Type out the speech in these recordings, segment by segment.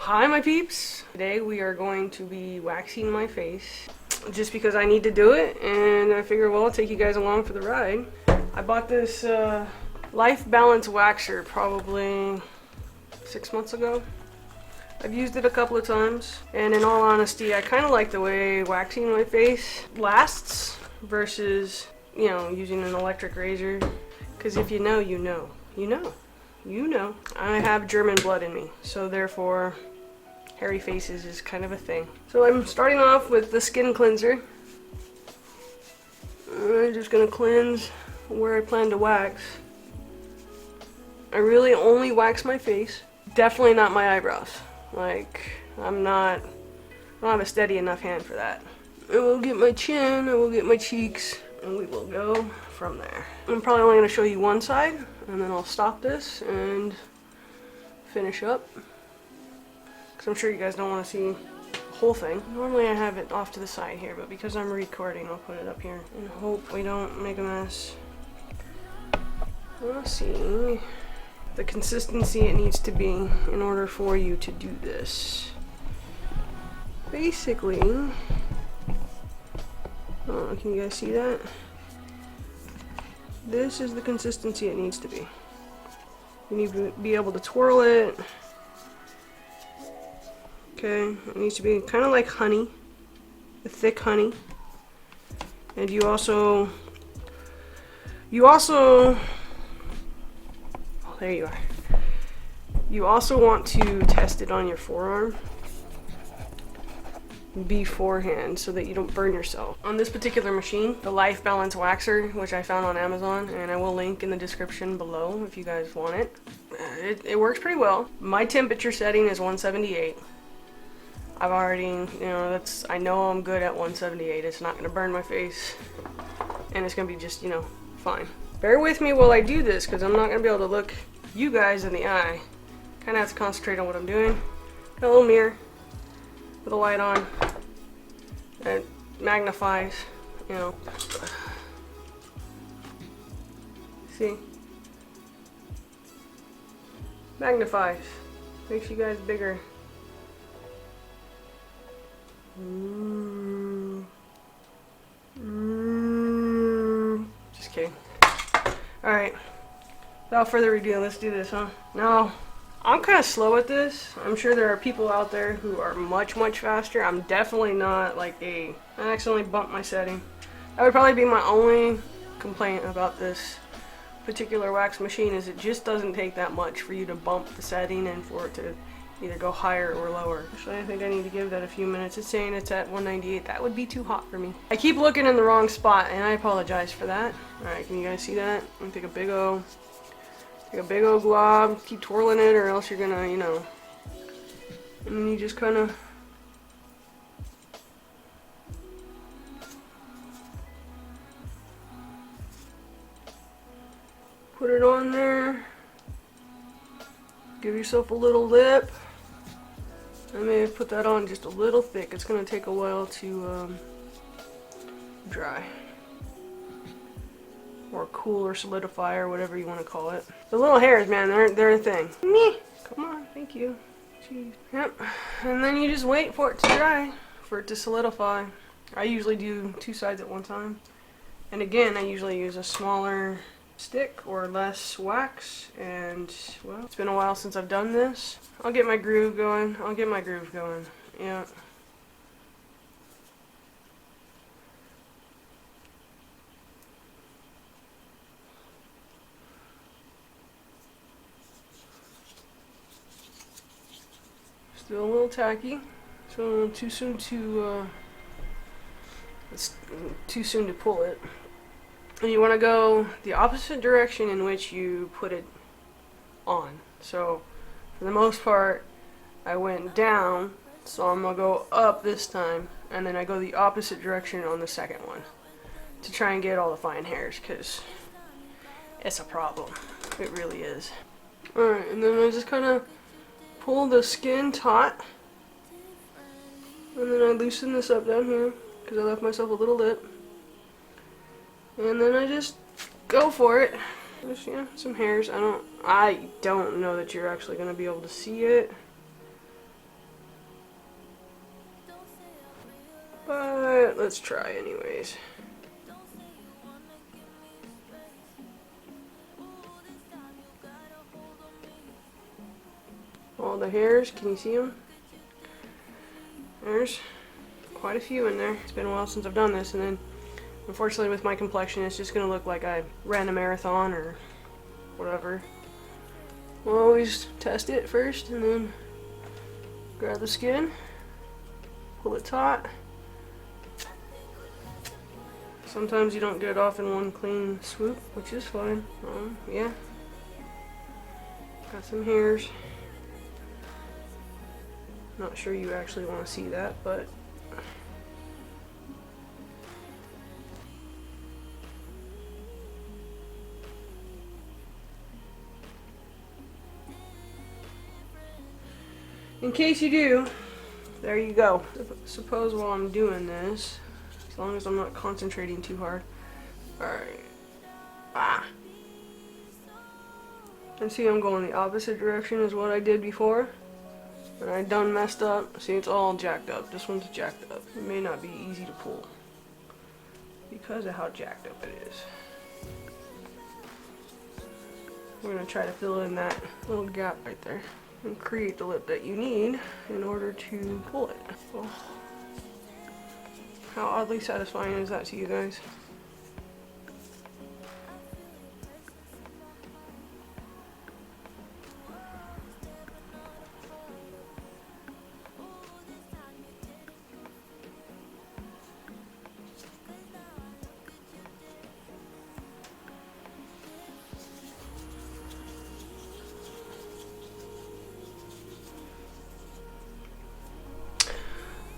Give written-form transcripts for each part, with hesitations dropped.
Hi my peeps! Today we are going to be waxing my face just because I need to do it, and I figure, well, I'll take you guys along for the ride. I bought this Life Balance waxer probably 6 months ago. I've used it a couple of times, and in all honesty, I kind of like the way waxing my face lasts versus, you know, using an electric razor. Because if you know, you know. You know. You know. I have German blood in me, so therefore hairy faces is kind of a thing. So I'm starting off with the skin cleanser. I'm just gonna cleanse where I plan to wax. I really only wax my face. Definitely not my eyebrows. Like, I don't have a steady enough hand for that. I will get my chin, I will get my cheeks, and we will go from there. I'm probably only gonna show you one side, and then I'll stop this and finish up. Because I'm sure you guys don't want to see the whole thing. Normally I have it off to the side here, but because I'm recording, I'll put it up here and hope we don't make a mess. Let's see the consistency it needs to be in order for you to do this. Basically, oh, can you guys see that? This is the consistency it needs to be. You need to be able to twirl it. Okay, it needs to be kind of like honey, a thick honey. And you also, oh, there you are. You also want to test it on your forearm beforehand so that you don't burn yourself. On this particular machine, the Life Balance Waxer, which I found on Amazon, and I will link in the description below if you guys want it. It works pretty well. My temperature setting is 178. I've already, you know, I know I'm good at 178. It's not gonna burn my face, and it's gonna be just, you know, fine. Bear with me while I do this, because I'm not gonna be able to look you guys in the eye. Kinda have to concentrate on what I'm doing. Got a little mirror with a light on that magnifies, you know. See? Magnifies. Makes you guys bigger. Just kidding. Alright. Without further ado, let's do this, huh? Now, I'm kind of slow at this. I'm sure there are people out there who are much, much faster. I'm definitely not like I accidentally bumped my setting. That would probably be my only complaint about this particular wax machine, is it just doesn't take that much for you to bump the setting and for it to either go higher or lower. Actually, I think I need to give that a few minutes. It's saying it's at 198. That would be too hot for me. I keep looking in the wrong spot, and I apologize for that. Alright, can you guys see that? I'm gonna take a big O glob, keep twirling it, or else you're gonna, you know, and then you just kind of put it on there. Give yourself a little lip. I may have put that on just a little thick. It's gonna take a while to dry. Or cool or solidify or whatever you want to call it. The little hairs, man, they're a thing. Me, come on, thank you. Jeez. Yep. And then you just wait for it to dry, for it to solidify. I usually do 2 sides at one time. And again, I usually use a smaller stick or less wax. And well, it's been a while since I've done this. I'll get my groove going. Yeah. Still a little tacky, so it's too soon to pull it. And you want to go the opposite direction in which you put it on. So for the most part, I went down, so I'm gonna go up this time, and then I go the opposite direction on the second one to try and get all the fine hairs, because it's a problem. It really is. Alright, and then I just kind of pull the skin taut, and then I loosen this up down here because I left myself a little lip, and then I just go for it. Just, yeah, some hairs. I don't know that you're actually gonna be able to see it, Let's try anyways. All the hairs, can you see them? There's quite a few in there. It's been a while since I've done this, and then unfortunately with my complexion it's just gonna look like I ran a marathon or whatever. We'll always test it first and then grab the skin, pull it taut. Sometimes you don't get it off in one clean swoop, which is fine. Yeah. Got some hairs. Not sure you actually want to see that, but in case you do, there you go. Suppose while I'm doing this, as long as I'm not concentrating too hard. Alright. And see, I'm going the opposite direction as what I did before. And I done messed up. See, it's all jacked up. This one's jacked up. It may not be easy to pull because of how jacked up it is. We're going to try to fill in that little gap right there and create the lip that you need in order to pull it. Oh. How oddly satisfying is that to you guys?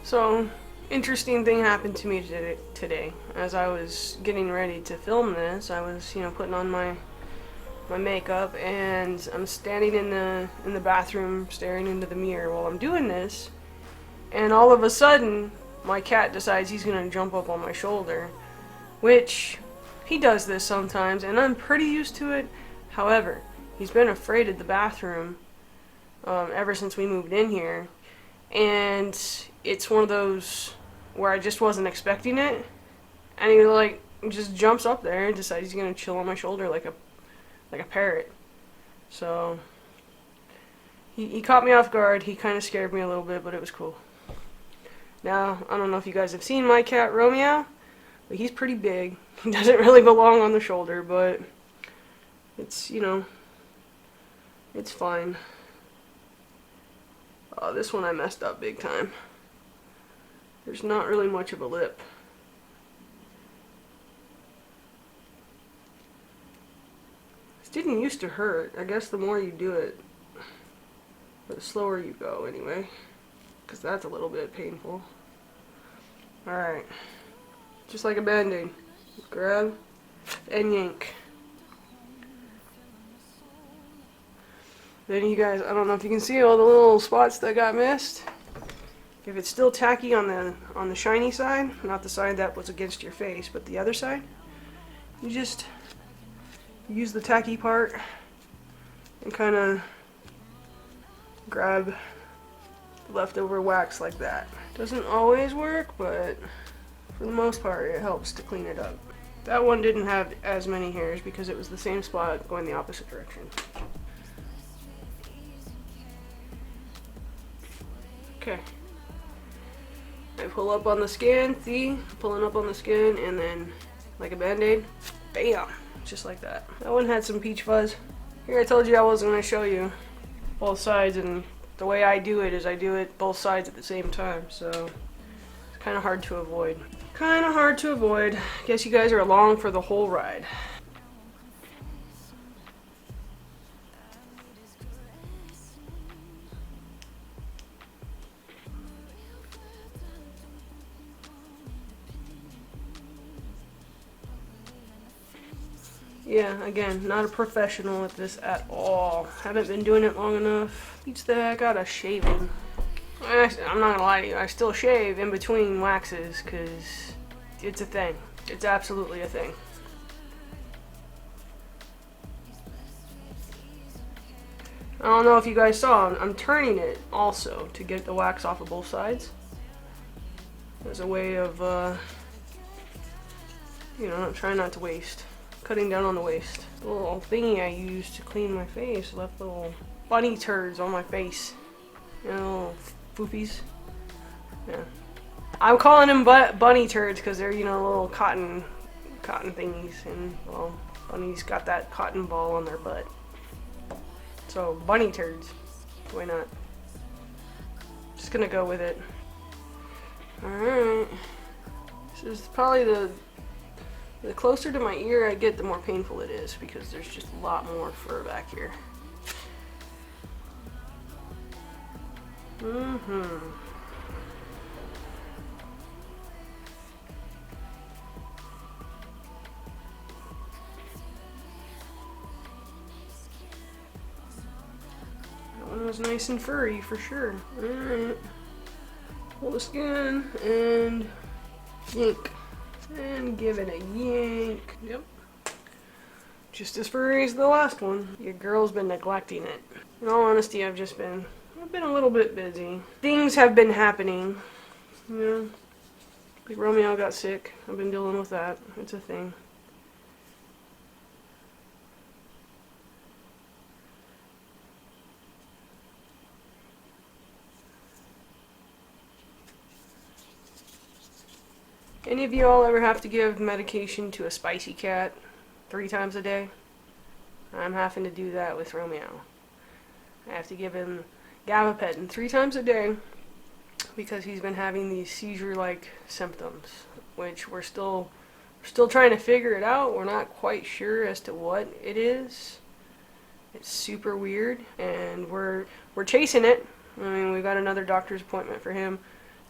So, interesting thing happened to me today. As I was getting ready to film this, I was, putting on my makeup, and I'm standing in the bathroom staring into the mirror while I'm doing this, and all of a sudden, my cat decides he's gonna jump up on my shoulder, which he does this sometimes, and I'm pretty used to it. However, he's been afraid of the bathroom ever since we moved in here. And it's one of those where I just wasn't expecting it, and he just jumps up there and decides he's gonna chill on my shoulder like a parrot. So he caught me off guard. He kind of scared me a little bit, but it was cool. Now, I don't know if you guys have seen my cat Romeo, but he's pretty big. He doesn't really belong on the shoulder, but it's, it's fine. Oh, this one I messed up big time. There's not really much of a lip. This didn't used to hurt. I guess the more you do it, the slower you go anyway. Because that's a little bit painful. Alright. Just like a band-aid. Grab and yank. Then you guys, I don't know if you can see all the little spots that got missed. If it's still tacky on the shiny side, not the side that was against your face, but the other side, you just use the tacky part and kind of grab leftover wax like that. Doesn't always work, but for the most part it helps to clean it up. That one didn't have as many hairs because it was the same spot going the opposite direction. Okay. I pull up on the skin, see? Pulling up on the skin, and then, like a band-aid, bam! Just like that. That one had some peach fuzz. Here, I told you I wasn't going to show you both sides, and the way I do it is I do it both sides at the same time, so it's kind of hard to avoid. Guess you guys are along for the whole ride. Yeah, again, not a professional at this at all. Haven't been doing it long enough. Beats the heck out of shaving. I'm not gonna lie to you, I still shave in between waxes because it's a thing. It's absolutely a thing. I don't know if you guys saw, I'm turning it also to get the wax off of both sides. as a way of, you know, trying not to waste. Cutting down on the waste. The little thingy I used to clean my face left little bunny turds on my face. You know, little foofies. Yeah. I'm calling them bunny turds because they're, you know, little cotton thingies, and well, bunnies got that cotton ball on their butt. So bunny turds, why not? Just gonna go with it. All right. This is probably the closer to my ear I get, the more painful it is because there's just a lot more fur back here. That was nice and furry for sure. Alright. Pull the skin and yank. And give it a yank. Yep. Just as furry as the last one. Your girl's been neglecting it. In all honesty, I've been a little bit busy. Things have been happening. You know, like Romeo got sick. I've been dealing with that. It's a thing. Any of you all ever have to give medication to a spicy cat 3 times a day? I'm having to do that with Romeo. I have to give him gabapentin 3 times a day because he's been having these seizure-like symptoms, which we're still trying to figure it out. We're not quite sure as to what it is. It's super weird, and we're chasing it. I mean, we've got another doctor's appointment for him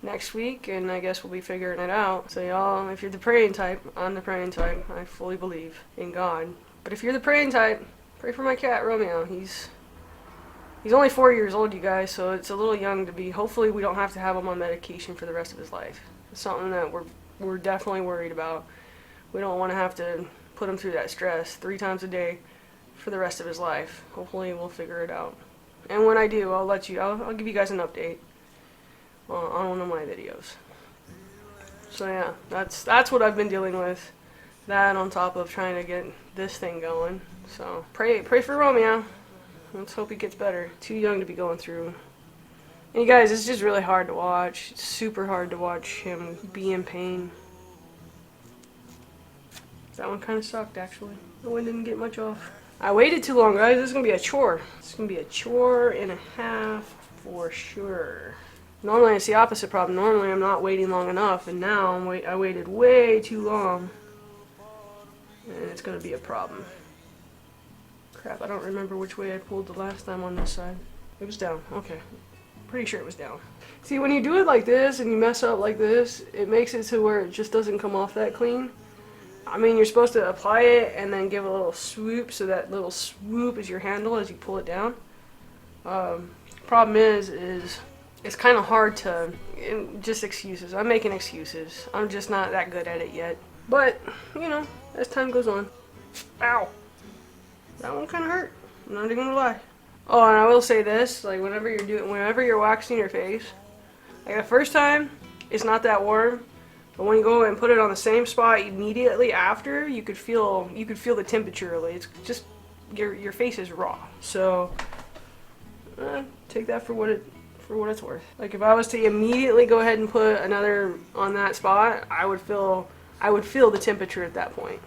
next week, and I guess we'll be figuring it out. So y'all, if you're the praying type, I'm the praying type. I fully believe in God. But if you're the praying type, pray for my cat Romeo. He's only 4 years old, you guys, so it's a little young to be. Hopefully we don't have to have him on medication for the rest of his life. It's something that we're definitely worried about. We don't want to have to put him through that stress 3 times a day for the rest of his life. Hopefully we'll figure it out. And when I do, I'll give you guys an update on one of my videos. So yeah, that's what I've been dealing with. That on top of trying to get this thing going. So pray for Romeo. Let's hope he gets better. Too young to be going through. And you guys, it's just really hard to watch. It's super hard to watch him be in pain. That one kind of sucked, actually. The one didn't get much off. I waited too long, guys. This is going to be a chore. It's going to be a chore and a half for sure. Normally it's the opposite problem. Normally I'm not waiting long enough, and now I waited way too long. And it's going to be a problem. Crap, I don't remember which way I pulled the last time on this side. It was down. Okay. Pretty sure it was down. See, when you do it like this and you mess up like this, it makes it to where it just doesn't come off that clean. I mean, you're supposed to apply it and then give a little swoop, so that little swoop is your handle as you pull it down. Problem is it's kind of hard to, just excuses. I'm making excuses. I'm just not that good at it yet. But, you know, as time goes on. Ow! That one kind of hurt. I'm not even gonna lie. Oh, and I will say this, like whenever you're waxing your face, like the first time, it's not that warm. But when you go and put it on the same spot immediately after, you could feel the temperature. Like it's just your face is raw. So take that for what it's worth. Like if I was to immediately go ahead and put another on that spot, I would feel the temperature at that point.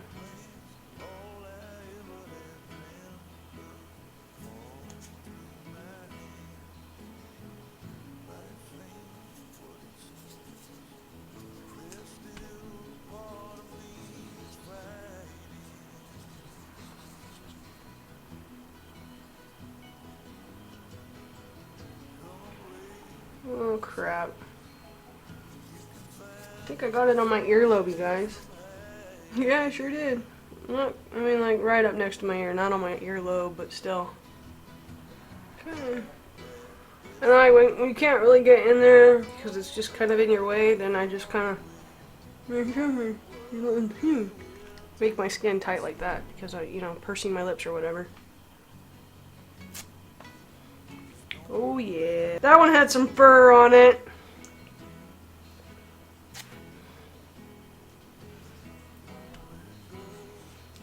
Oh crap. I think I got it on my earlobe, you guys. Yeah, I sure did. Look, I mean like right up next to my ear, not on my earlobe, but still. Okay. And when you can't really get in there because it's just kind of in your way, then I just kind of make my skin tight like that because pursing my lips or whatever. Oh yeah. That one had some fur on it.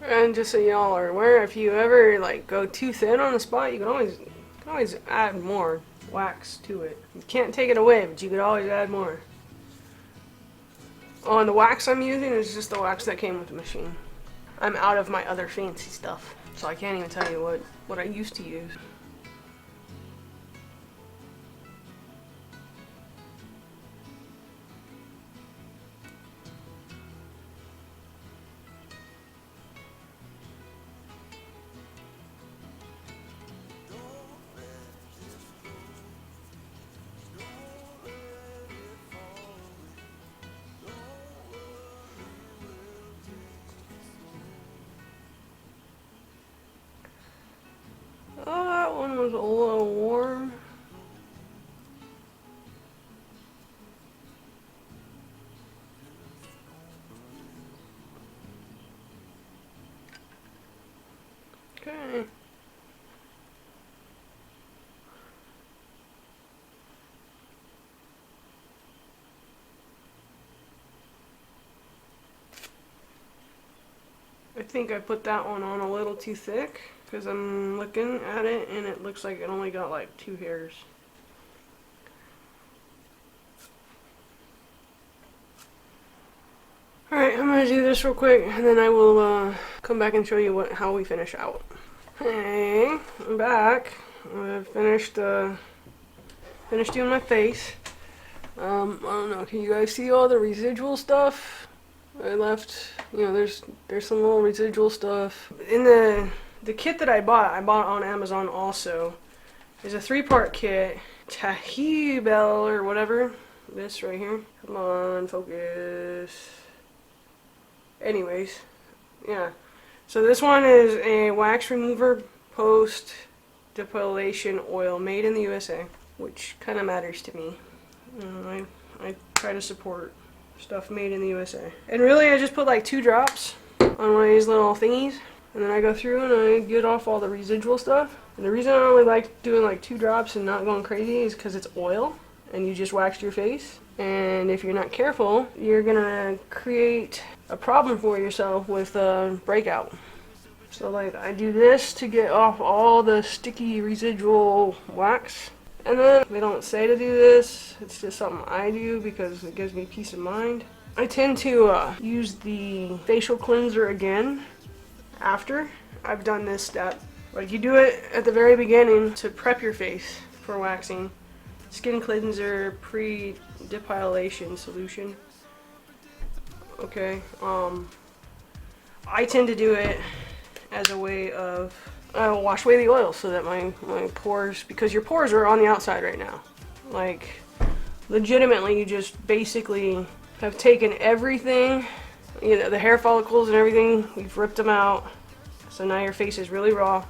And just so y'all are aware, if you ever like go too thin on a spot, you can always add more wax to it. You can't take it away, but you could always add more. Oh, and the wax I'm using is just the wax that came with the machine. I'm out of my other fancy stuff, so I can't even tell you what I used to use. Oh, that one was a little warm. Okay. I think I put that one on a little too thick because I'm looking at it and it looks like it only got like 2 hairs. Alright, I'm gonna do this real quick and then I will come back and show you how we finish out. Hey, I'm back. I've finished doing my face. I don't know, can you guys see all the residual stuff I left? You know, there's some little residual stuff. In the kit that I bought on Amazon also. There's a 3-part kit, Tahibel or whatever. This right here. Come on, focus. Anyways, yeah. So this one is a wax remover post depilation oil made in the USA, which kind of matters to me. I try to support stuff made in the USA. And really I just put like 2 drops on one of these little thingies, and then I go through and I get off all the residual stuff. And the reason I only like doing like 2 drops and not going crazy is because it's oil and you just waxed your face. And if you're not careful, you're gonna create a problem for yourself with breakout. So like I do this to get off all the sticky residual wax. And then they don't say to do this, it's just something I do because it gives me peace of mind. I tend to use the facial cleanser again after I've done this step. Like you do it at the very beginning to prep your face for waxing. Skin cleanser pre-depilation solution. Okay, I tend to do it as a way of wash away the oil so that my pores, because your pores are on the outside right now. Like, legitimately, you just basically have taken everything, you know, the hair follicles and everything, you've ripped them out. So now your face is really raw.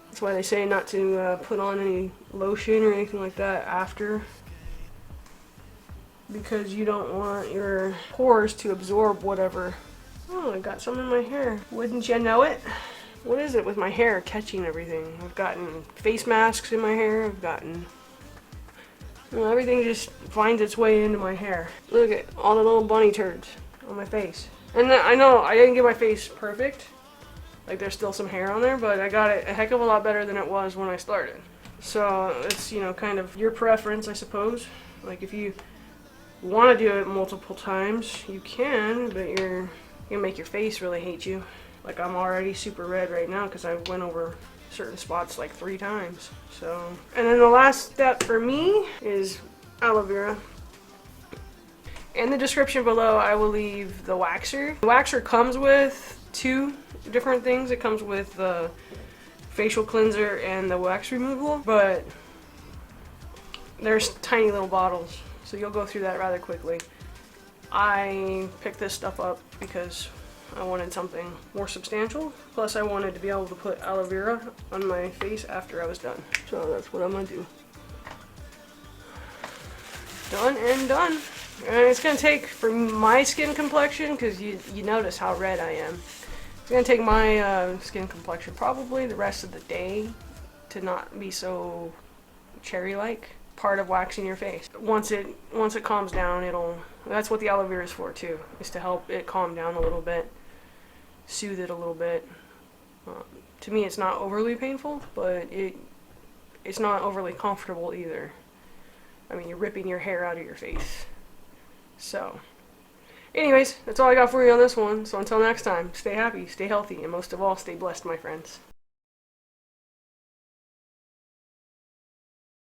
That's why they say not to put on any lotion or anything like that after. Because you don't want your pores to absorb whatever. Oh, I got some in my hair. Wouldn't you know it? What is it with my hair catching everything? I've gotten face masks in my hair. I've gotten... Well, everything just finds its way into my hair. Look at all the little bunny turds on my face. And I know I didn't get my face perfect. Like there's still some hair on there, but I got it a heck of a lot better than it was when I started. So it's, you know, kind of your preference, I suppose. Like if you want to do it multiple times, you can, but you're gonna make your face really hate you. Like I'm already super red right now because I went over certain spots like 3 times. So, and then the last step for me is aloe vera. In the description below, I will leave the waxer. The waxer comes with 2 different things. It comes with the facial cleanser and the wax removal, but there's tiny little bottles, so you'll go through that rather quickly. I picked this stuff up because I wanted something more substantial, plus I wanted to be able to put aloe vera on my face after I was done. So that's what I'm gonna do. Done and done. And it's gonna take, for my skin complexion, because you notice how red I am, it's gonna take my skin complexion probably the rest of the day to not be so cherry-like. Part of waxing your face. Once it calms down, that's what the aloe vera is for too, is to help it calm down a little bit. soothe it a little bit. To me, it's not overly painful, but it's not overly comfortable either. I mean, you're ripping your hair out of your face. So, anyways, that's all I got for you on this one. So until next time, stay happy, stay healthy, and most of all, stay blessed, my friends.